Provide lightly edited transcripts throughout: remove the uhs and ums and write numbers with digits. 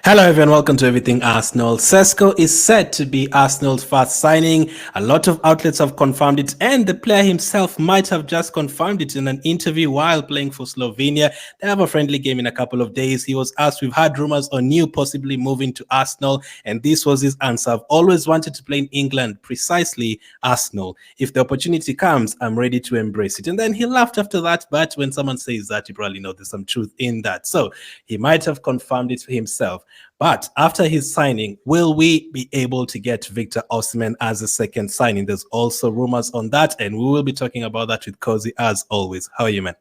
Hello everyone, welcome to Everything Arsenal. Cesco is said to be Arsenal's first signing. A lot of outlets have confirmed it, and the player himself might have just confirmed it in an interview while playing for Slovenia. They have a friendly game in a couple of days. He was asked, we've had rumors on you possibly moving to Arsenal, and this was his answer. I've always wanted to play in England, precisely Arsenal. If the opportunity comes, I'm ready to embrace it. And then he laughed after that, but when someone says that, you probably know there's some truth in that. So he might have confirmed it for himself. But after his signing, will we be able to get Victor Osimhen as a second signing? There's also rumors on that, and we will be talking about that with Cossy as always. How are you, man?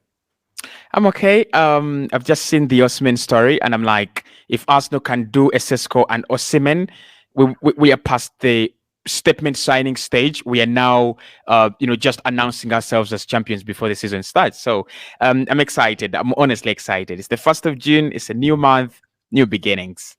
I'm okay. I've just seen the Osimhen story, and I'm like, if Arsenal can do a Cesco and Osimhen, we are past the statement signing stage. We are now, just announcing ourselves as champions before the season starts. So I'm excited. I'm honestly excited. It's the 1st of June. It's a new month, new beginnings.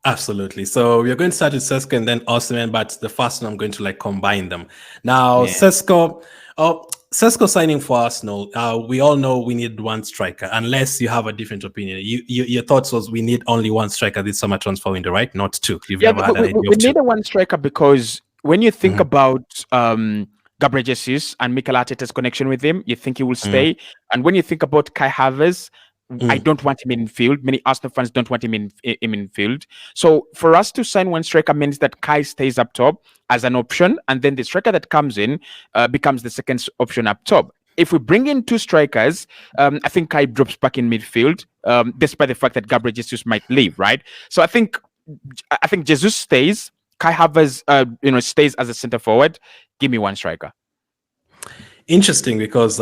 Absolutely. So we're going to start with Cesco and then Osimhen, but the first one I'm going to combine them. Now, Yeah. Cesco signing for Arsenal. We all know we need one striker, unless you have a different opinion. Your thoughts was we need only one striker this summer transfer window, right? Not two. You've never had an idea we of two. need a one striker because when you think about Gabriel Jesus and Mikel Arteta's connection with him, you think he will stay. And when you think about Kai Havertz, I don't want him in field. Many Arsenal fans don't want him in field. So for us to sign one striker means that Kai stays up top as an option, and then the striker that comes in becomes the second option up top. If we bring in two strikers, I think Kai drops back in midfield, despite the fact that Gabriel Jesus might leave, right? So I think Jesus stays. Kai Havertz, stays as a centre forward. Give me one striker. Interesting, because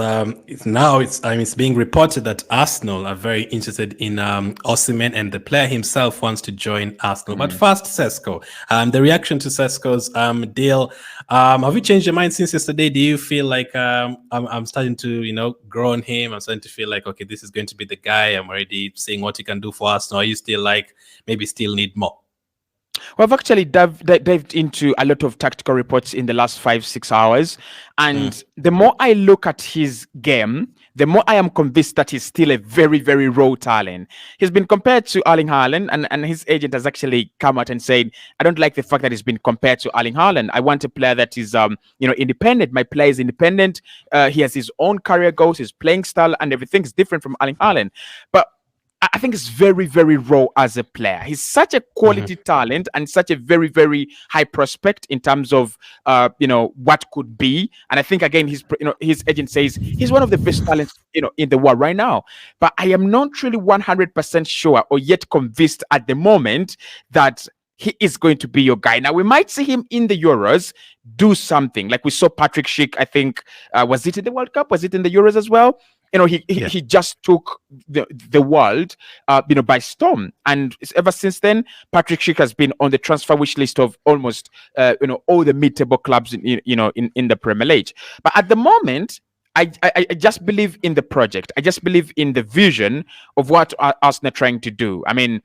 now it's being reported that Arsenal are very interested in Osimhen, and the player himself wants to join Arsenal. But first, Cesco. The reaction to Cesco's deal. Have you changed your mind since yesterday? Do you feel like I'm starting to grow on him? I'm starting to feel like, okay, this is going to be the guy. I'm already seeing what he can do for Arsenal. Are you still like maybe still need more? Well, I've actually dived into a lot of tactical reports in the last 5-6 hours. And the more I look at his game, the more I am convinced that he's still a very, very raw talent. He's been compared to Erling Haaland, and his agent has actually come out and said, I don't like the fact that he's been compared to Erling Haaland. I want a player that is, independent. My player is independent. He has his own career goals, his playing style, and everything's different from Erling Haaland. But I think it's very, very raw as a player. He's such a quality talent and such a very, very high prospect in terms of, what could be. And I think, again, his agent says he's one of the best talents, in the world right now. But I am not really 100% sure or yet convinced at the moment that he is going to be your guy. Now, we might see him in the Euros do something like we saw Patrick Schick, I think, was it in the World Cup? Was it in the Euros as well? He just took the world, by storm, and ever since then, Patrick Schick has been on the transfer wish list of almost, all the mid-table clubs in the Premier League. But at the moment, I just believe in the project. I just believe in the vision of what Arsenal are trying to do. I mean,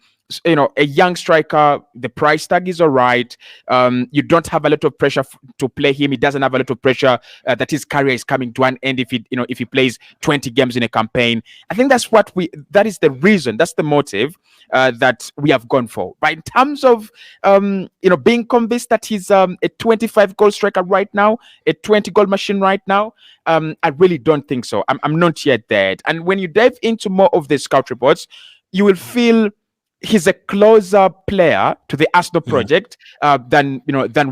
a young striker, the price tag is all right. You don't have a lot of pressure to play him. He doesn't have a lot of pressure that his career is coming to an end if he plays 20 games in a campaign. I think that is the reason, that's the motive that we have gone for. But in terms of being convinced that he's a 25 goal striker right now, a 20 goal machine right now, I really don't think so. I'm not yet there. And when you dive into more of the scout reports, you will feel he's a closer player to the Arsenal project than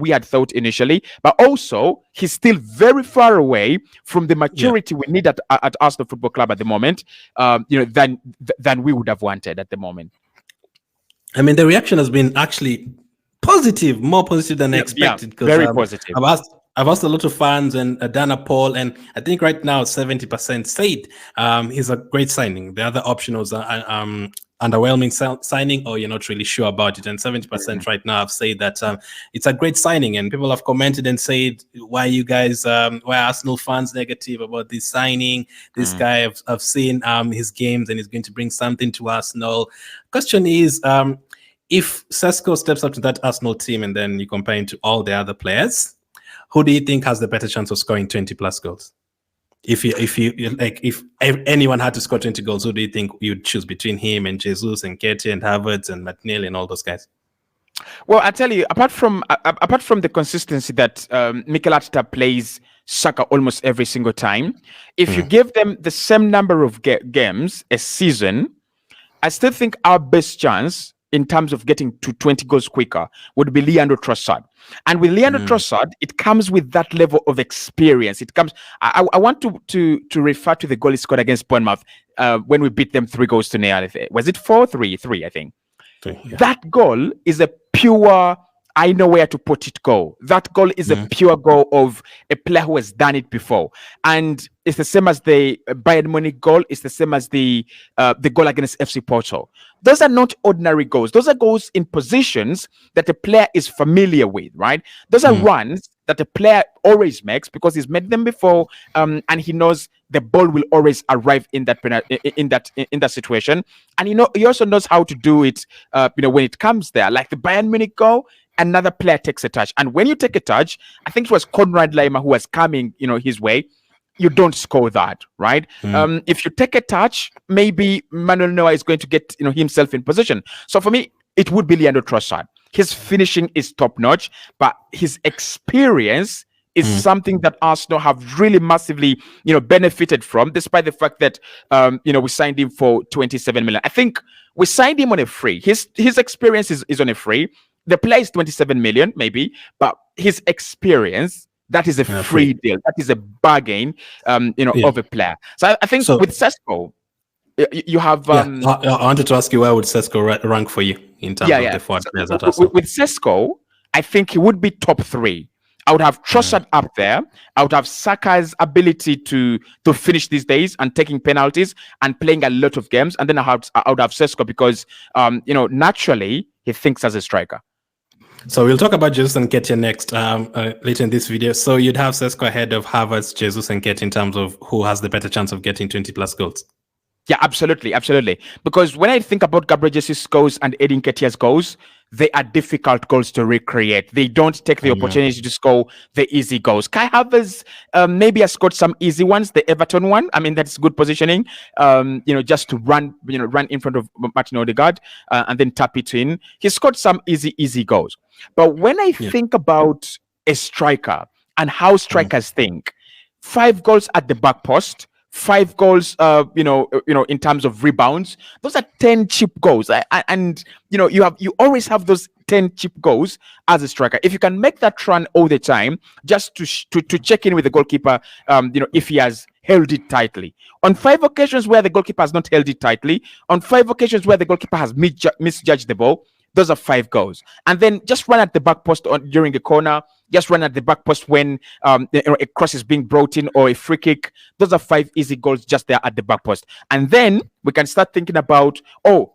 we had thought initially. But also, he's still very far away from the maturity we need at Arsenal Football Club at the moment, than we would have wanted at the moment. I mean, the reaction has been actually positive, more positive than expected. Yeah, very positive. I've asked a lot of fans and done a poll, and I think right now 70% said he's a great signing. The other option was underwhelming signing, or you're not really sure about it. And 70% right now have said that it's a great signing. And people have commented and said, why you guys, why Arsenal fans negative about this signing? This guy, I've seen his games and he's going to bring something to Arsenal. Question is, if Cesco steps up to that Arsenal team and then you compare him to all the other players, who do you think has the better chance of scoring 20 plus goals? If anyone had to score 20 goals, who do you think you'd choose between him and Jesus and Keti and Havertz and Martinelli and all those guys? Well, I tell you, apart from the consistency that Mikel Arteta plays Saka almost every single time, if you give them the same number of games a season, I still think our best chance in terms of getting to 20 goals quicker would be Leandro Trossard. And with Leandro Trossard, it comes with that level of experience. It comes. I want to refer to the goal he scored against Bournemouth when we beat them 3-0. Was it 4-3? I think. Yeah. That goal is a pure, I know where to put it goal. That goal is a pure goal of a player who has done it before. And it's the same as the Bayern Munich goal. It's the same as the goal against FC Porto. Those are not ordinary goals. Those are goals in positions that a player is familiar with, right? Those are runs that a player always makes because he's made them before, and he knows the ball will always arrive in that situation, and he also knows how to do it. When it comes there, like the Bayern Munich goal, another player takes a touch, and when you take a touch, I think it was Konrad Laimer who was coming, his way. You don't score that, right? If you take a touch, maybe Manuel Neuer is going to get himself in position. So for me, it would be Leandro Trossard. His finishing is top notch, but his experience is something that Arsenal have really massively, benefited from, despite the fact that, we signed him for 27 million. I think we signed him on a free. His experience is on a free. The player is 27 million, maybe, but his experience, that is a free deal. That is a bargain, of a player. So I think with Cesco, you have. I wanted to ask you, where would Cesco rank for you in terms of the forward players at Arsenal? With Cesco, I think he would be top 3. I would have Trossard up there. I would have Saka's ability to finish these days and taking penalties and playing a lot of games, and then I would have Cesco because naturally he thinks as a striker. So we'll talk about Jesus and Keti next later in this video. So you'd have Cesco ahead of Havertz, Jesus and Keti in terms of who has the better chance of getting 20 plus goals. Yeah, absolutely. Because when I think about Gabriel Jesus' goals and Edin Nketiah's goals, they are difficult goals to recreate. They don't take the opportunity to score the easy goals. Kai Havertz maybe has scored some easy ones. The Everton one, I mean, that's good positioning. Just to run in front of Martin Odegaard and then tap it in. He scored some easy goals. But when I think about a striker and how strikers think, 5 goals at the back post, 5 goals, in terms of rebounds, those are 10 cheap goals, and you always have those 10 cheap goals as a striker. If you can make that run all the time, just to check in with the goalkeeper, if he has held it tightly. On 5 occasions where the goalkeeper has not held it tightly, on 5 occasions where the goalkeeper has misjudged the ball, those are 5 goals. And then just run at the back post during a corner. Just run at the back post when a cross is being brought in or a free kick. Those are 5 easy goals just there at the back post. And then we can start thinking about,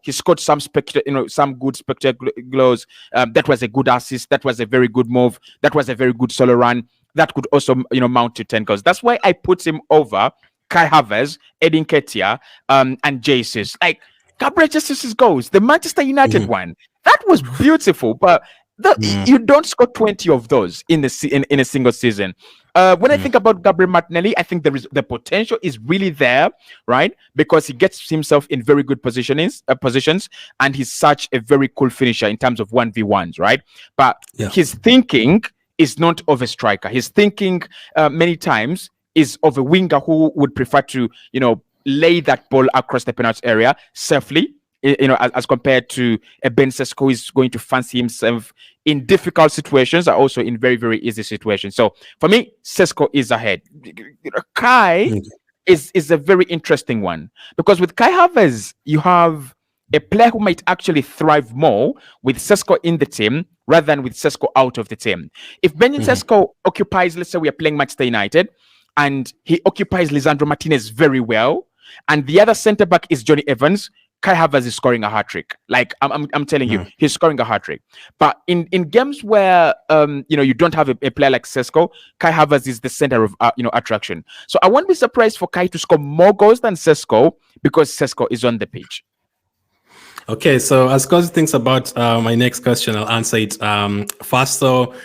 he scored some good spectacular goals. That was a good assist. That was a very good move. That was a very good solo run. That could also mount to 10 goals. That's why I put him over Kai Havertz, Edin Nketiah, and Jesus. Like Gabriel Jesus' goals, the Manchester United one, that was beautiful, but you don't score 20 of those in a single season. When I think about Gabriel Martinelli, I think the potential is really there, right? Because he gets himself in very good positions, and he's such a very cool finisher in terms of 1v1s, right? But his thinking is not of a striker. His thinking many times is of a winger who would prefer to, lay that ball across the penalty area safely, as compared to a Ben Cesco who is going to fancy himself in difficult situations, or also in very, very easy situations. So for me, Cesco is ahead. Kai is a very interesting one, because with Kai Havertz, you have a player who might actually thrive more with Cesco in the team rather than with Cesco out of the team. If Benjamin Cesco occupies, let's say we are playing Manchester United, and he occupies Lisandro Martinez very well, and the other centre back is Johnny Evans, Kai Havertz is scoring a hat-trick. Like I'm telling you, he's scoring a hat-trick. But in games where you don't have a player like Cesco, Kai Havertz is the center of attraction. So I won't be surprised for Kai to score more goals than Cesco, because Cesco is on the pitch. Okay, so as Cossy thinks about my next question, I'll answer it first. So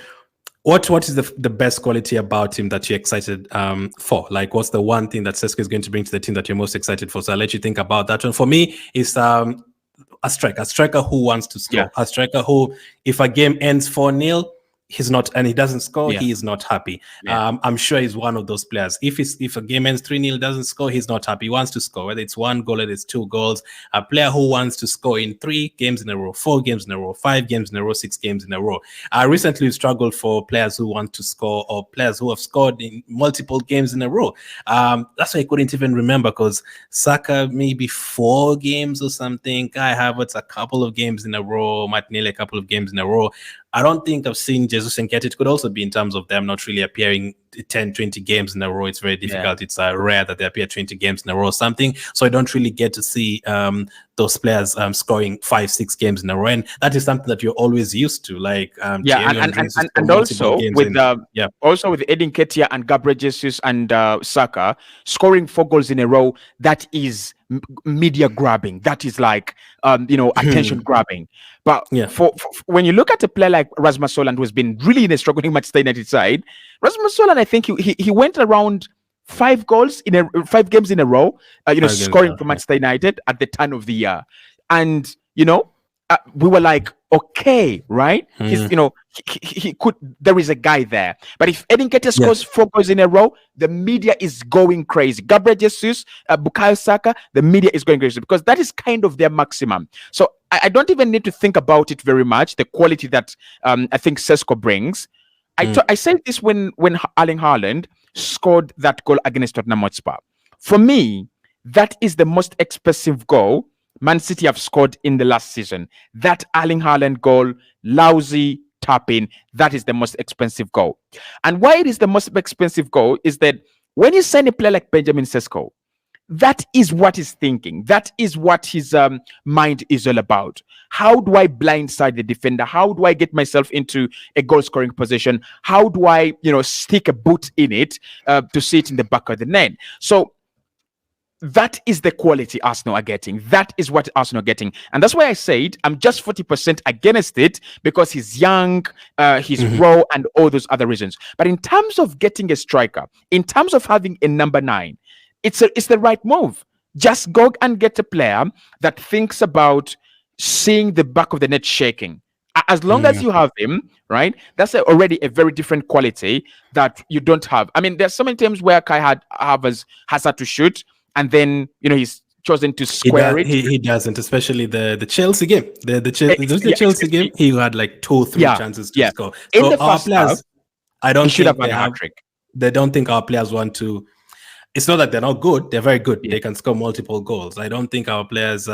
What is the best quality about him that you're excited for? Like, what's the one thing that Cesco is going to bring to the team that you're most excited for? So I'll let you think about that one. For me, it's a striker who wants to score, a striker who, if a game ends 4-0, he's not, and he doesn't score, he is not happy. I'm sure he's one of those players. If a game ends 3-0, doesn't score, he's not happy. He wants to score, whether it's 1 goal or it's 2 goals. A player who wants to score in 3 games in a row, 4 games in a row, 5 games in a row, 6 games in a row. Recently we've struggled for players who want to score, or players who have scored in multiple games in a row. That's why I couldn't even remember, because Saka maybe 4 games or something. Kai Havertz a couple of games in a row, Martinelli a couple of games in a row. I don't think I've seen Jesus and Keti. It could also be in terms of them not really appearing 10, 20 games in a row. It's very difficult. It's rare that they appear 20 games in a row or something. So I don't really get to see those players scoring 5, 6 games in a row. And that is something that you're always used to. Like and also with also with Edin Ketia and Gabriel Jesus and Saka scoring 4 goals in a row, that is media grabbing. That is like attention grabbing. But for when you look at a player like Rasmus Hojlund, who's been really in a struggling Manchester United side, Rasmus Hojlund, I think he went around 5 games in a row, scoring for Manchester United at the turn of the year, and we were like, okay, right? He's, he could. There is a guy there. But if Edin Ketia scores 4 goals in a row, the media is going crazy. Gabriel Jesus, Bukayo Saka, the media is going crazy because that is kind of their maximum. So I don't even need to think about it very much. The quality that I think Cesco brings. I said this when Erling Haaland scored that goal against Tottenham Hotspur. For me, that is the most expensive goal Man City have scored in the last season. That Erling Haaland goal, lousy tapping, that is the most expensive goal. And why it is the most expensive goal is that when you sign a player like Benjamin Cesco, that is what he's thinking. That is what his mind is all about. How do I blindside the defender? How do I get myself into a goal-scoring position? How do I, stick a boot in it to see it in the back of the net? So that is the quality Arsenal are getting. That is what Arsenal are getting. And that's why I said I'm just 40% against it, because he's young, he's raw, and all those other reasons. But in terms of getting a striker, in terms of having a number 9, it's the right move. Just go and get a player that thinks about seeing the back of the net shaking. As long as you have him, right, that's already a very different quality that you don't have. I mean, there's so many times where Kai Havertz has had to shoot, and then he's chosen to square it. He doesn't, especially the Chelsea game. The Chelsea game, he had like 2 or 3 chances to score. So in the first half, I don't think they have. They don't think our players want to. It's not that they're not good; they're very good. They can score multiple goals. I don't think our players,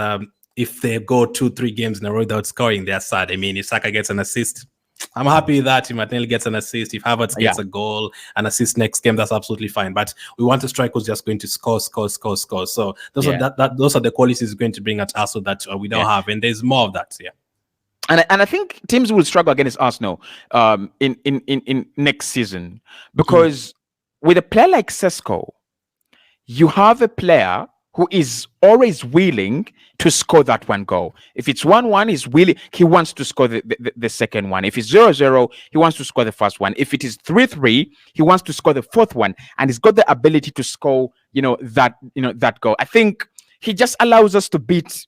if they go 2, 3 games in a row without scoring, they're sad. I mean, if Saka gets an assist, I'm happy with that. If Martinelli gets an assist, if Havertz gets a goal, an assist next game, that's absolutely fine. But we want a striker who's just going to score. So those are the qualities going to bring at Arsenal that we don't have, and there's more of that. Yeah. And I think teams will struggle against Arsenal in next season, because with a player like Cesco, you have a player who is always willing to score that one goal. If it's 1-1, he wants to score the second one. If it's 0-0, he wants to score the first one. If it is 3-3, he wants to score the fourth one, and he's got the ability to score, that goal. I think he just allows us to beat,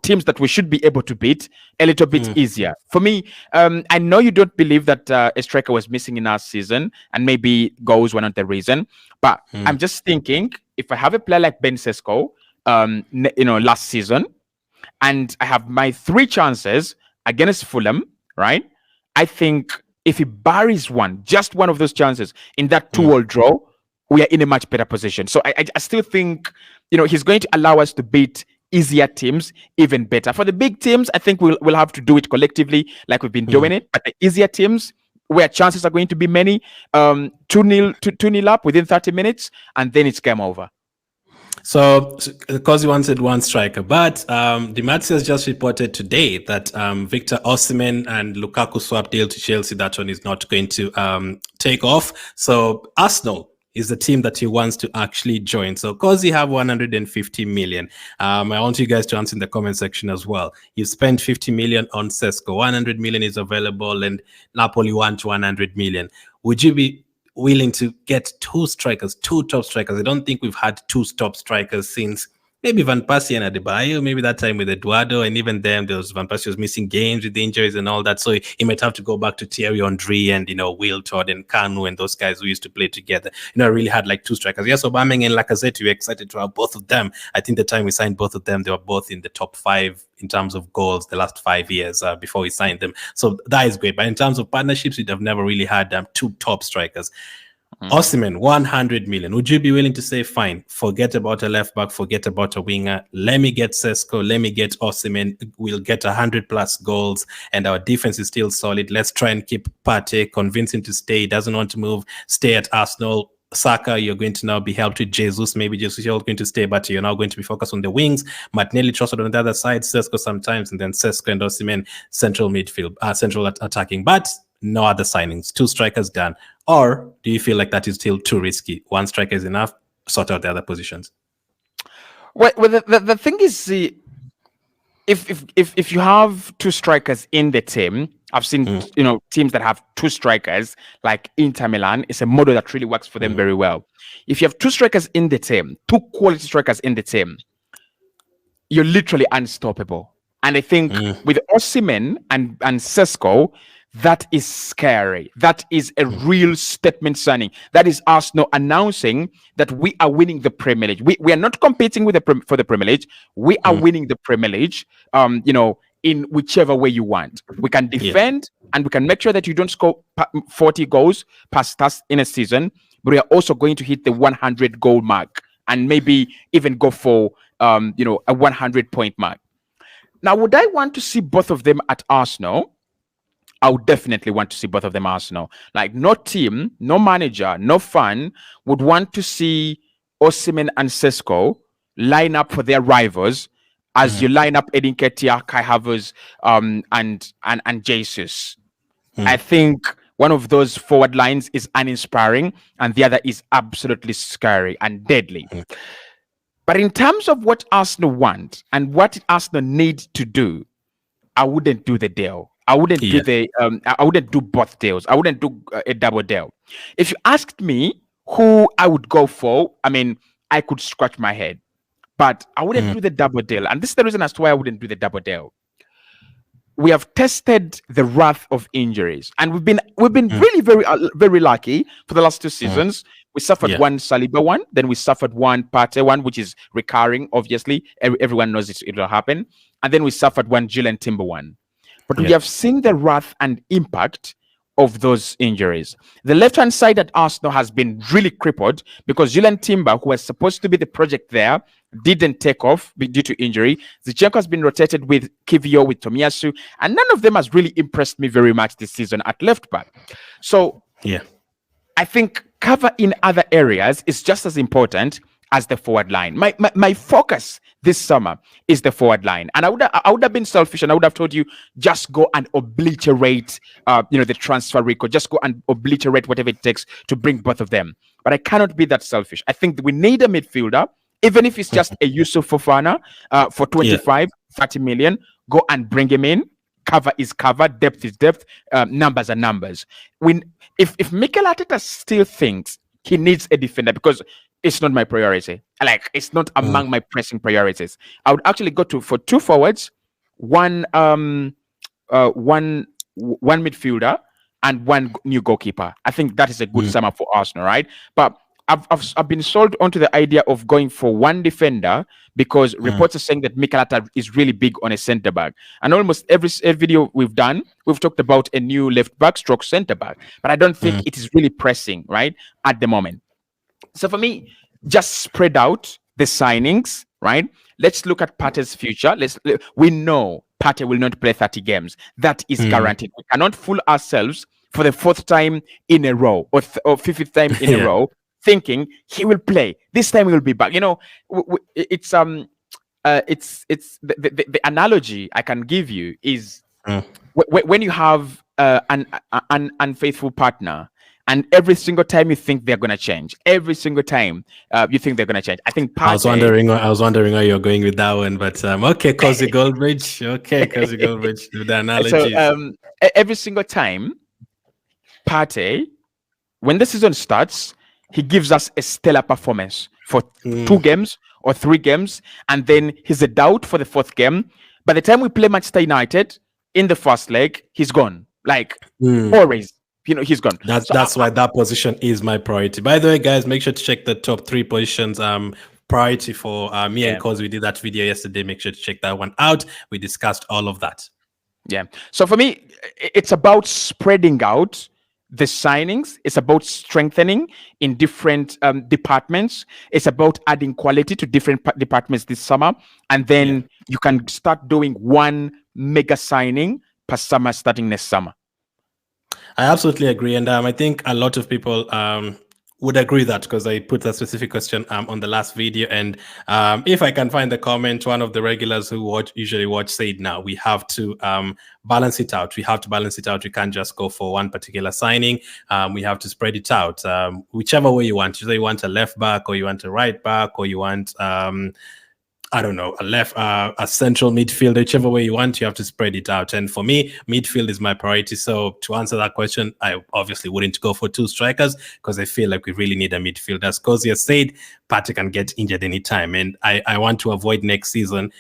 teams that we should be able to beat a little bit easier. For me, I know you don't believe that a striker was missing in our season, and maybe goals were not the reason, but I'm just thinking, if I have a player like Ben Cesco, last season, and I have my 3 chances against Fulham, right? I think if he buries just one of those chances in that 2-2 draw, we are in a much better position. So I still think, he's going to allow us to beat easier teams even better. For the big teams, I think we'll have to do it collectively like we've been doing it. But the easier teams, where chances are going to be many, 2-0 up within 30 minutes, and then it's game over. So, because you wanted one striker, but the Match has just reported today that Victor Osimhen and Lukaku swap deal to Chelsea, that one is not going to take off. So, Arsenal, is the team that he wants to actually join. So Cossy have 150 million. I want you guys to answer in the comment section as well. You spent 50 million on Cesco, 100 million is available, and Napoli want 100 million. Would you be willing to get two top strikers? I don't think we've had two top strikers since maybe Van Persie and Adebayo, maybe that time with Eduardo, and even then there was Van Persie was missing games with the injuries and all that. So he might have to go back to Thierry Henry and, Will Todd and Kanu and those guys who used to play together. I really had like two strikers. Yes, Aubameyang and Lacazette, we were excited to have both of them. I think the time we signed both of them, they were both in the top 5 in terms of goals the last 5 years before we signed them. So that is great. But in terms of partnerships, we'd have never really had two top strikers. OSIMHEN, 100 million. Would you be willing to say, fine, forget about a left back, forget about a winger, let me get Cesco, let me get OSIMHEN, we'll get 100 plus goals, and our defense is still solid. Let's try and keep Partey, convince him to stay. He doesn't want to move, stay at Arsenal. Saka, you're going to now be helped with Jesus. Maybe Jesus, you're going to stay, but you're now going to be focused on the wings. Martinelli trusted on the other side, Cesco sometimes, and then Cesco and OSIMHEN central midfield, central attacking. But no other signings, 2 strikers done. Or do you feel like that is still too risky? 1 striker is enough, sort out the other positions. Well, the thing is, if you have 2 strikers in the team, I've seen teams that have 2 strikers, like Inter Milan. It's a model that really works for them very well. If you have 2 strikers in the team, 2 quality strikers in the team, you're literally unstoppable. And I think with OSIMHEN and Cesco, that is scary. That is a real statement signing. That is Arsenal announcing that we are winning the Premier League. We are not competing with for the Premier League. We are winning the Premier League. In whichever way you want. We can defend and we can make sure that you don't score 40 goals past us in a season. But we are also going to hit the 100 goal mark and maybe even go for a 100-point mark. Now, would I want to see both of them at Arsenal? I would definitely want to see both of them Arsenal. Like, no team, no manager, no fan would want to see OSIMHEN and Cesco line up for their rivals as you line up Edin Ketia, Kai Havertz, and Jesus. I think one of those forward lines is uninspiring, and the other is absolutely scary and deadly. But in terms of what Arsenal want and what Arsenal need to do, I wouldn't do the deal. I wouldn't do I wouldn't do both deals. I wouldn't do a double deal. If you asked me who I would go for, I mean, I could scratch my head, but I wouldn't do the double deal. And this is the reason as to why I wouldn't do the double deal. We have tested the wrath of injuries, and we've been really very lucky for the last 2 seasons. We suffered one Saliba one, then we suffered one Partey one, which is recurring. Obviously, everyone knows it will happen, and then we suffered one Glen Timber one. But we have seen the wrath and impact of those injuries. The left-hand side at Arsenal has been really crippled because Julian Timber, who was supposed to be the project there, didn't take off due to injury. Zinchenko has been rotated with Kivio, with Tomiyasu, and none of them has really impressed me very much this season at left back. So I think cover in other areas is just as important as the forward line. My focus this summer is the forward line, and I would have been selfish and I would have told you just go and obliterate the transfer record, just go and obliterate whatever it takes to bring both of them. But I cannot be that selfish. I think we need a midfielder, even if it's just a Yusuf Fofana for 25-30 million. Go and bring him in. Cover is cover, depth is depth, numbers are numbers. If Mikel Arteta still thinks he needs a defender, because it's not my priority. Like, it's not among my pressing priorities. I would actually go for 2 forwards, one midfielder, and 1 new goalkeeper. I think that is a good summer for Arsenal, right? But I've been sold onto the idea of going for 1 defender because reports are saying that Mikel Arteta is really big on a centre back. And almost every video we've done, we've talked about a new left back stroke centre back. But I don't think it is really pressing, right, at the moment. So for me, just spread out the signings, right? Let's look at Partey's future. We know Partey will not play 30 games. That is guaranteed. We cannot fool ourselves for the 4th time in a row or 5th time in a row, thinking he will play. This time he will be back. It's the analogy I can give you is when you have an unfaithful partner and every single time you think they're gonna change. Every single time you think they're gonna change. I think I was wondering where you're going with that one, but okay, Cossy Goldbridge. Okay, Cossy Goldbridge, with the So analogies. every single time Partey, when the season starts, he gives us a stellar performance for 2 games or 3 games, and then he's a doubt for the 4th game. By the time we play Manchester United in the first leg, he's gone. Like always, he's gone. That's why that position is my priority. By the way, guys, make sure to check the top 3 positions. Priority for me and Cossy. We did that video yesterday. Make sure to check that one out. We discussed all of that. Yeah. So for me, it's about spreading out the signings. It's about strengthening in different departments. It's about adding quality to different departments this summer, and then you can start doing one mega signing per summer starting next summer. I absolutely agree, and I think a lot of people would agree that, because I put that specific question on the last video, and if I can find the comment, one of the regulars who usually watch said, now we have to balance it out. We have to balance it out. We can't just go for one particular signing. We have to spread it out, whichever way you want. Either you want a left back, or you want a right back, or you want I don't know, a central midfield, whichever way you want, you have to spread it out. And for me, midfield is my priority. So to answer that question, I obviously wouldn't go for 2 strikers, because I feel like we really need a midfield. As Cossy has said, Partey can get injured anytime. And I want to avoid next season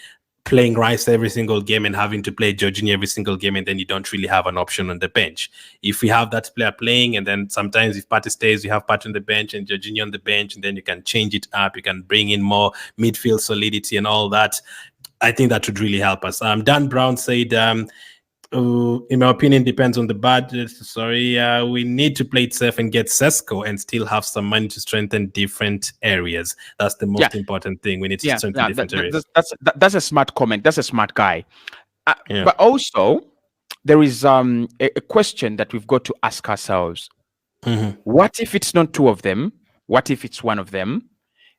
playing Rice every single game and having to play Jorginho every single game, and then you don't really have an option on the bench. If we have that player playing, and then sometimes if Partey stays, you have Partey on the bench and Jorginho on the bench, and then you can change it up, you can bring in more midfield solidity and all that. I think that would really help us. Dan Brown said, in my opinion, depends on the budget. Sorry, we need to play it safe and get Cesco and still have some money to strengthen different areas. That's the most important thing. We need to strengthen different areas. That's a smart comment. That's a smart guy. But also, there is a question that we've got to ask ourselves. What if it's not 2 of them? What if it's 1 of them?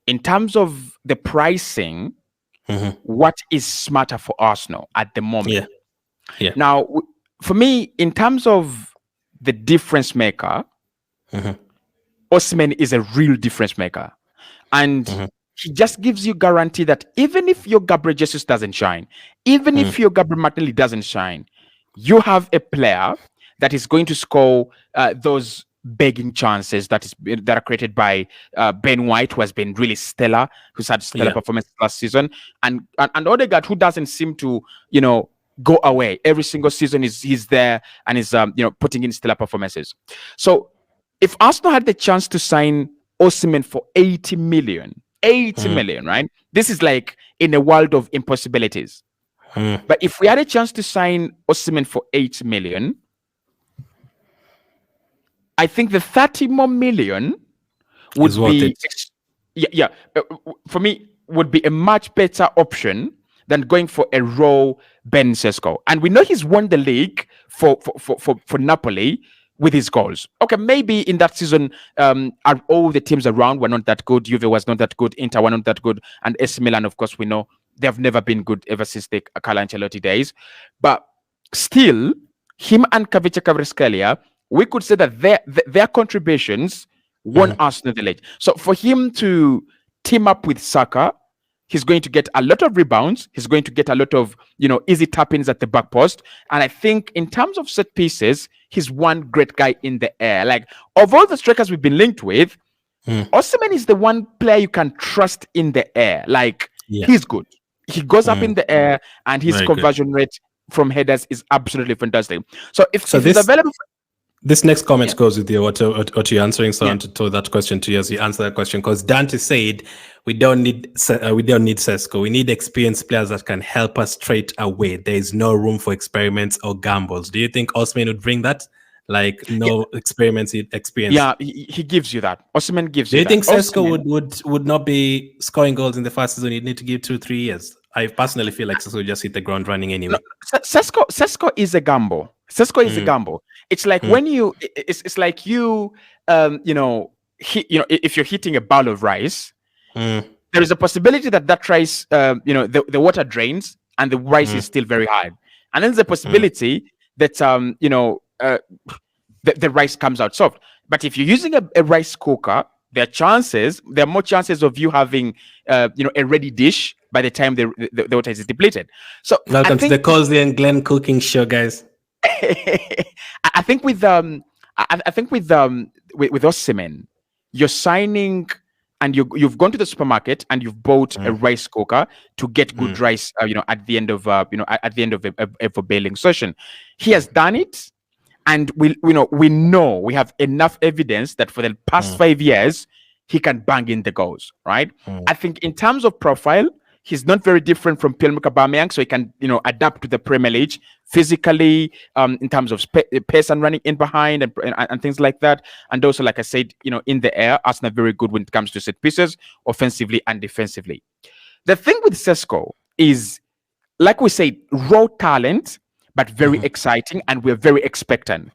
In terms of the pricing, what is smarter for Arsenal at the moment? Now, for me, in terms of the difference maker, OSIMHEN is a real difference maker. And he just gives you guarantee that even if your Gabriel Jesus doesn't shine, even if your Gabriel Martinelli doesn't shine, you have a player that is going to score those begging chances that are created by Ben White, who has been really stellar, who's had stellar performance last season, and Odegaard, who doesn't seem to, go away. Every single season he's there and is putting in stellar performances. So if Arsenal had the chance to sign OSIMHEN for 80 million, right? This is like in a world of impossibilities. But if we had a chance to sign OSIMHEN for 80 million, I think the 30 more million would be for me would be a much better option than going for a raw Ben Cesco. And we know he's won the league for Napoli with his goals. Okay, maybe in that season, all the teams around were not that good. Juve was not that good. Inter were not that good. And AC Milan, of course, we know they have never been good ever since the Carlo Ancelotti days. But still, him and Kavica Kvaratskhelia, we could say that their contributions won Arsenal the league. So for him to team up with Saka, he's going to get a lot of rebounds. He's going to get a lot of, easy tap-ins at the back post. And I think in terms of set pieces, he's one great guy in the air. Like, of all the strikers we've been linked with, OSIMHEN is the one player you can trust in the air. Like, he's good. He goes up in the air, and his conversion rate from headers is absolutely fantastic. So if he's available... This next comment goes with what you're answering. So I want to throw that question to you as you answer that question, because Dante said we don't need Cesco. We need experienced players that can help us straight away. There is no room for experiments or gambles. Do you think OSIMHEN would bring that? Like experience? Yeah, he gives you that. OSIMHEN gives you that. Do you think Cesco would not be scoring goals in the first season? You'd need to give 2-3 years. I personally feel like Cesco would just hit the ground running anyway. No, Cesco is a gamble. Cesco is a gamble. It's like when you, it's like you, if you're hitting a bowl of rice, there is a possibility that rice, the water drains and the rice is still very hard, and then there's a possibility that the rice comes out soft. But if you're using a rice cooker, there are more chances of you having, a ready dish by the time the water is depleted. So Welcome to the Cossy and Glen cooking show, guys. I think with OSIMHEN, you're signing and you've gone to the supermarket and you've bought a rice cooker to get good rice, at the end of at the end of a baling session. He has done it, and we know we have enough evidence that for the past 5 years he can bang in the goals, right? I think in terms of profile, he's not very different from Pierre-Emerick Aubameyang, so he can adapt to the Premier League physically, in terms of pace and running in behind and things like that. And also, like I said, in the air, Arsenal are very good when it comes to set pieces, offensively and defensively. The thing with Cesco is, like we said, raw talent, but very exciting, and we're very expectant.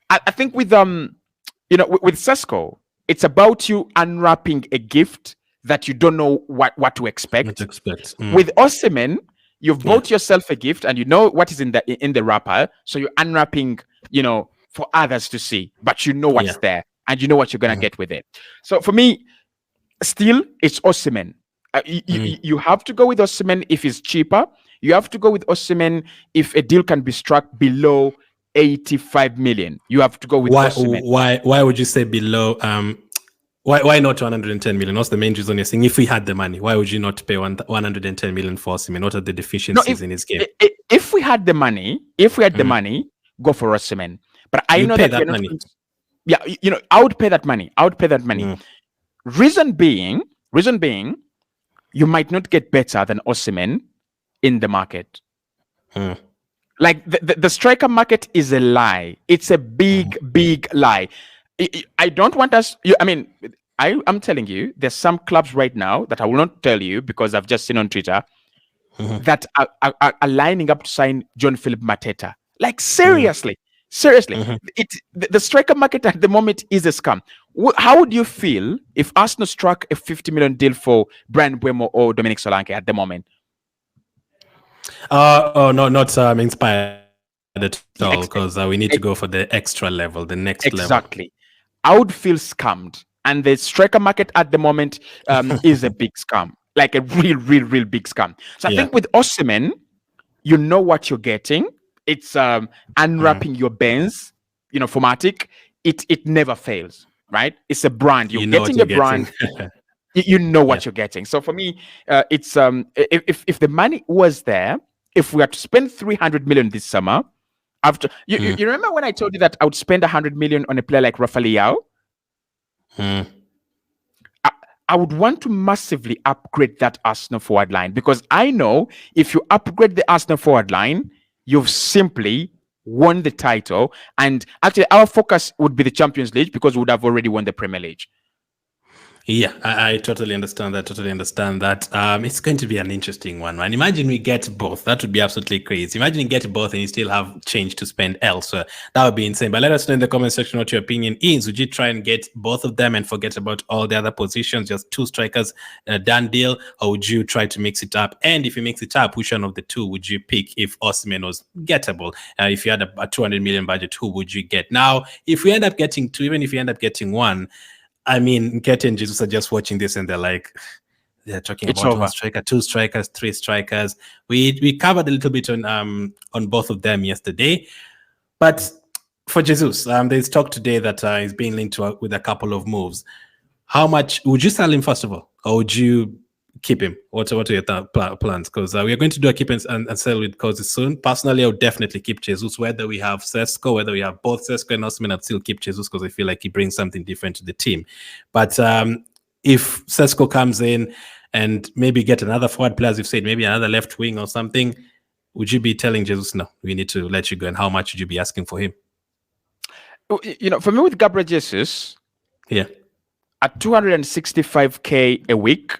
I think with with Cesco, it's about you unwrapping a gift that you don't know what to expect. With OSIMHEN, you've bought yourself a gift and you know what is in the wrapper, so you're unwrapping, for others to see, but you know what's there and you know what you're gonna get with it. So for me, still, it's OSIMHEN. You have to go with OSIMHEN if it's cheaper. You have to go with OSIMHEN if a deal can be struck below 85 million. You have to go with OSIMHEN. Why would you say below? Why not 110 million? What's the main reason you're saying? If we had the money, why would you not pay 110 million for OSIMHEN? What are the deficiencies in his game? If we had the money, go for OSIMHEN. But I know that money. I would pay that money. Reason being, you might not get better than OSIMHEN in the market. Like the striker market is a lie. It's a big lie. I don't want us. I'm telling you, there's some clubs right now that I will not tell you because I've just seen on Twitter that are lining up to sign John Philip Mateta. Like seriously. The striker market at the moment is a scam. How would you feel if Arsenal struck a 50 million deal for Brian Mbeumo or Dominic Solanke at the moment? Not inspired at all, because we need to go for the extra level, the next level. Exactly. I would feel scammed, and the striker market at the moment is a big scam, like a real big scam. So I think with OSIMHEN, you know what you're getting. It's unwrapping your Benz, formatic. It never fails, right? It's a brand. You're getting a brand. You know what you're getting. So for me, it's if the money was there, if we had to spend 300 million this summer, after you remember when I told you that I would spend 100 million on a player like Rafael Leao? I would want to massively upgrade that Arsenal forward line, because I know if you upgrade the Arsenal forward line, you've simply won the title. And actually, our focus would be the Champions League, because we would have already won the Premier League. Yeah, I totally understand that. It's going to be an interesting one, man. Imagine we get both. That would be absolutely crazy. Imagine you get both and you still have change to spend elsewhere. That would be insane. But let us know in the comment section what your opinion is. Would you try and get both of them and forget about all the other positions, just two strikers, done deal? Or would you try to mix it up? And if you mix it up, which one of the two would you pick if OSIMHEN was gettable? If you had a 200 million budget, who would you get? Now, if we end up getting two, even if you end up getting one, Keti and Jesus are just watching this and they're talking about one striker, two strikers, three strikers. We covered a little bit on both of them yesterday. But for Jesus, there's talk today that he's being linked with a couple of moves. How much would you sell him, first of all? Or would you keep him? What are your plans? Because we are going to do a keep and sell with Cossy soon. Personally, I would definitely keep Jesus. Whether we have Cesco, whether we have both Cesco and OSIMHEN, I'd still keep Jesus because I feel like he brings something different to the team. But if Cesco comes in and maybe get another forward player, as you've said, maybe another left wing or something, would you be telling Jesus, no, we need to let you go? And how much would you be asking for him? For me, with Gabriel Jesus, at 265k a week,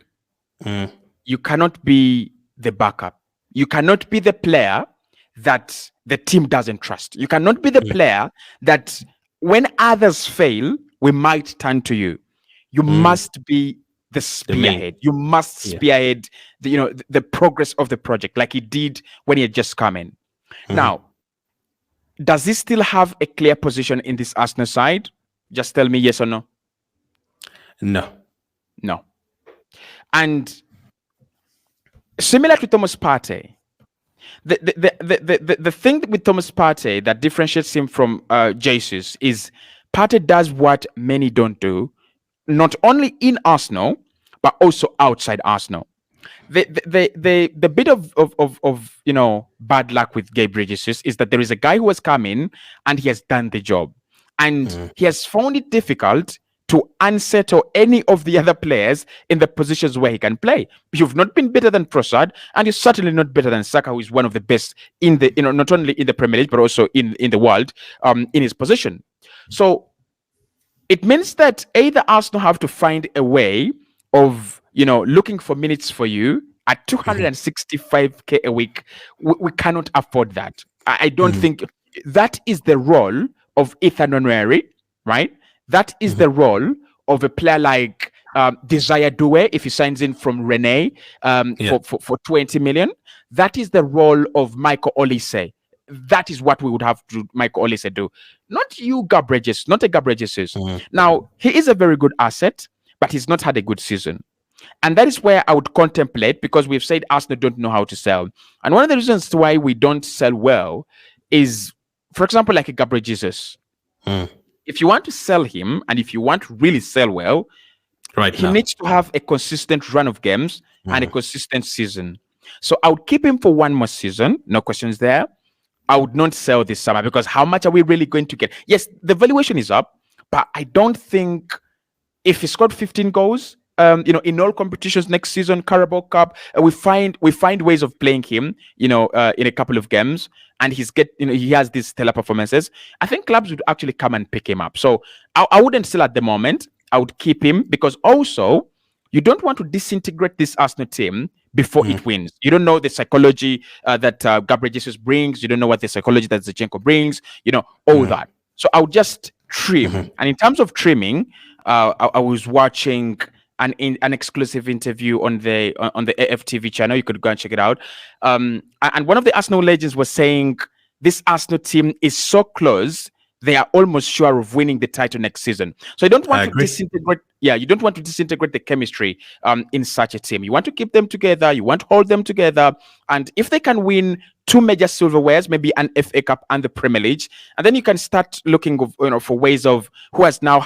you cannot be the backup. You cannot be the player that the team doesn't trust. You cannot be the player that when others fail, we might turn to you. You must be the spearhead. You must spearhead the progress of the project, like he did when he had just come in. Now, does he still have a clear position in this Arsenal side? Just tell me yes or no. No. No. And similar to Thomas Partey, the thing with Thomas Partey that differentiates him from Jesus is Partey does what many don't do, not only in Arsenal but also outside Arsenal. The bit of bad luck with Gabriel Jesus is that there is a guy who has come in and he has done the job, and he has found it difficult to unsettle any of the other players in the positions where he can play. You've not been better than Trossard, and you're certainly not better than Saka, who is one of the best in the not only in the Premier League but also in the world in his position. So it means that either Arsenal have to find a way of looking for minutes for you at 265k a week. We cannot afford that. I don't think that is the role of Ethan Nwaneri, right? That is the role of a player like Desire Doué if he signs in from Rennes for 20 million. That is the role of Michael Olise. That is what we would have to Michael Olise do. Not you, Gabriel Jesus, not a Gabriel Jesus. Now, he is a very good asset, but he's not had a good season. And that is where I would contemplate, because we've said Arsenal don't know how to sell. And one of the reasons why we don't sell well is, for example, like a Gabriel Jesus. If you want to sell him, and if you want to really sell well, he needs to have a consistent run of games and a consistent season. So I would keep him for one more season. No questions there. I would not sell this summer, because how much are we really going to get? Yes, the valuation is up, but I don't think if he scored 15 goals, in all competitions next season, Carabao Cup, we find ways of playing him, in a couple of games, and he has these stellar performances. I think clubs would actually come and pick him up. So I wouldn't sell at the moment. I would keep him, because also you don't want to disintegrate this Arsenal team before it wins. You don't know the psychology that Gabriel Jesus brings. You don't know what the psychology that Zinchenko brings. All that. So I would just trim. And in terms of trimming, I was watching an exclusive interview on the AFTV channel. You could go and check it out. And one of the Arsenal legends was saying this Arsenal team is so close, they are almost sure of winning the title next season. So you don't want to disintegrate. Yeah, you don't want to disintegrate the chemistry in such a team. You want to keep them together. You want to hold them together. And if they can win 2 major silverwares, maybe an FA Cup and the Premier League, and then you can start looking for ways of who's now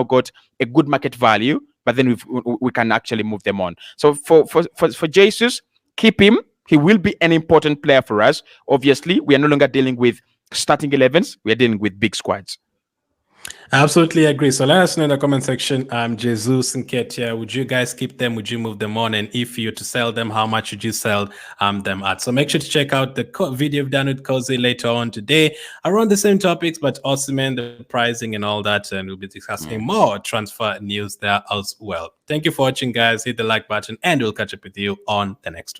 got a good market value. But then we can actually move them on. So for Jesus, keep him. He will be an important player for us. Obviously, we are no longer dealing with starting 11s. We are dealing with big squads. I absolutely agree. So let us know in the comment section, Jesus and Keti, would you guys keep them? Would you move them on? And if you were to sell them, how much would you sell them at? So make sure to check out the video we've done with Cossy later on today around the same topics, but OSIMHEN, the pricing and all that. And we'll be discussing more transfer news there as well. Thank you for watching, guys. Hit the like button and we'll catch up with you on the next one.